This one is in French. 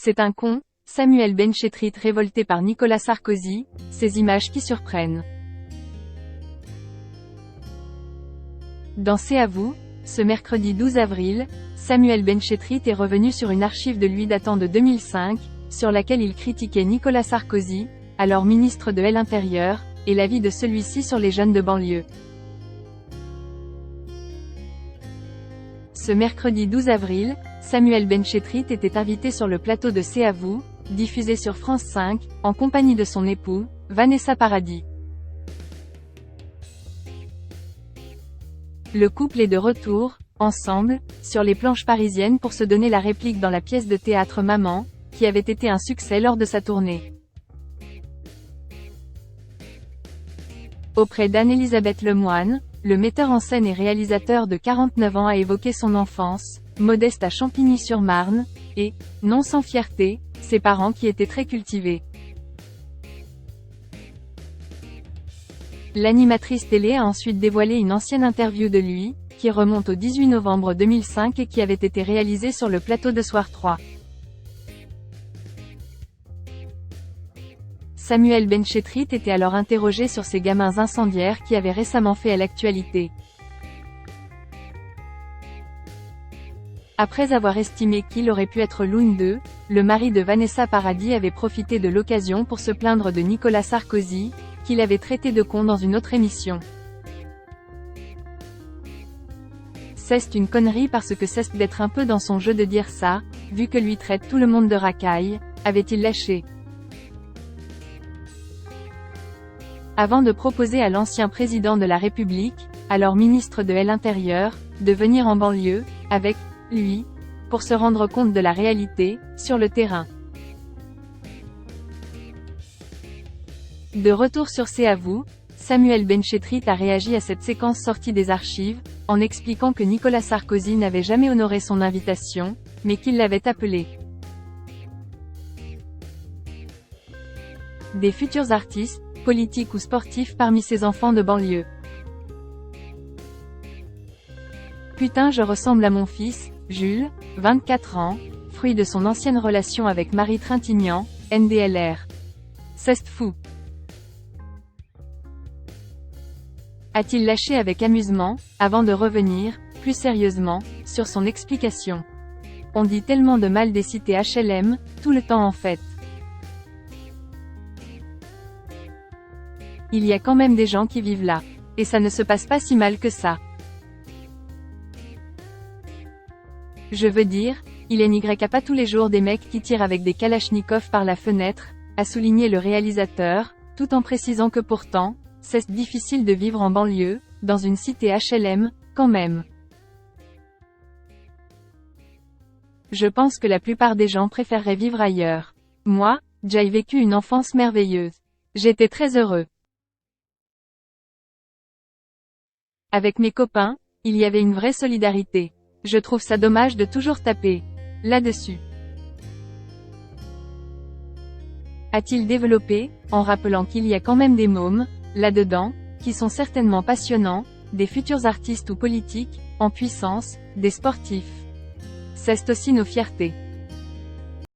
C'est un con, Samuel Benchetrit révolté par Nicolas Sarkozy, ces images qui surprennent. Dans C'est à vous, ce mercredi 12 avril, Samuel Benchetrit est revenu sur une archive de lui datant de 2005, sur laquelle il critiquait Nicolas Sarkozy, alors ministre de l'Intérieur, et l'avis de celui-ci sur les jeunes de banlieue. Ce mercredi 12 avril, Samuel Benchetrit était invité sur le plateau de C'est à vous, diffusé sur France 5, en compagnie de son époux, Vanessa Paradis. Le couple est de retour, ensemble, sur les planches parisiennes pour se donner la réplique dans la pièce de théâtre Maman, qui avait été un succès lors de sa tournée. Auprès d'Anne-Elisabeth Lemoine, le metteur en scène et réalisateur de 49 ans a évoqué son enfance, modeste à Champigny-sur-Marne, et, non sans fierté, ses parents qui étaient très cultivés. L'animatrice télé a ensuite dévoilé une ancienne interview de lui, qui remonte au 18 novembre 2005 et qui avait été réalisée sur le plateau de Soir 3. Samuel Benchetrit était alors interrogé sur ces gamins incendiaires qui avaient récemment fait l'actualité. Après avoir estimé qu'il aurait pu être l'une d'eux, le mari de Vanessa Paradis avait profité de l'occasion pour se plaindre de Nicolas Sarkozy, qu'il avait traité de con dans une autre émission. C'est une connerie parce que c'est d'être un peu dans son jeu de dire ça, vu que lui traite tout le monde de racaille, avait-il lâché. Avant de proposer à l'ancien président de la République, alors ministre de l'Intérieur, de venir en banlieue, avec lui, pour se rendre compte de la réalité, sur le terrain. De retour sur C'est à vous, Samuel Benchetrit a réagi à cette séquence sortie des archives, en expliquant que Nicolas Sarkozy n'avait jamais honoré son invitation, mais qu'il l'avait appelé. Des futurs artistes, politiques ou sportifs parmi ses enfants de banlieue. Putain, je ressemble à mon fils, Jules, 24 ans, fruit de son ancienne relation avec Marie Trintignant, NDLR. C'est fou. A-t-il lâché avec amusement, avant de revenir, plus sérieusement, sur son explication. On dit tellement de mal des cités HLM, tout le temps en fait. Il y a quand même des gens qui vivent là. Et ça ne se passe pas si mal que ça. Je veux dire, il n'y a pas tous les jours des mecs qui tirent avec des kalachnikovs par la fenêtre, a souligné le réalisateur, tout en précisant que pourtant, c'est difficile de vivre en banlieue, dans une cité HLM, quand même. Je pense que la plupart des gens préféreraient vivre ailleurs. Moi, j'ai vécu une enfance merveilleuse. J'étais très heureux. Avec mes copains, il y avait une vraie solidarité. Je trouve ça dommage de toujours taper là-dessus. A-t-il développé, en rappelant qu'il y a quand même des mômes, là-dedans, qui sont certainement passionnants, des futurs artistes ou politiques, en puissance, des sportifs. C'est aussi nos fiertés.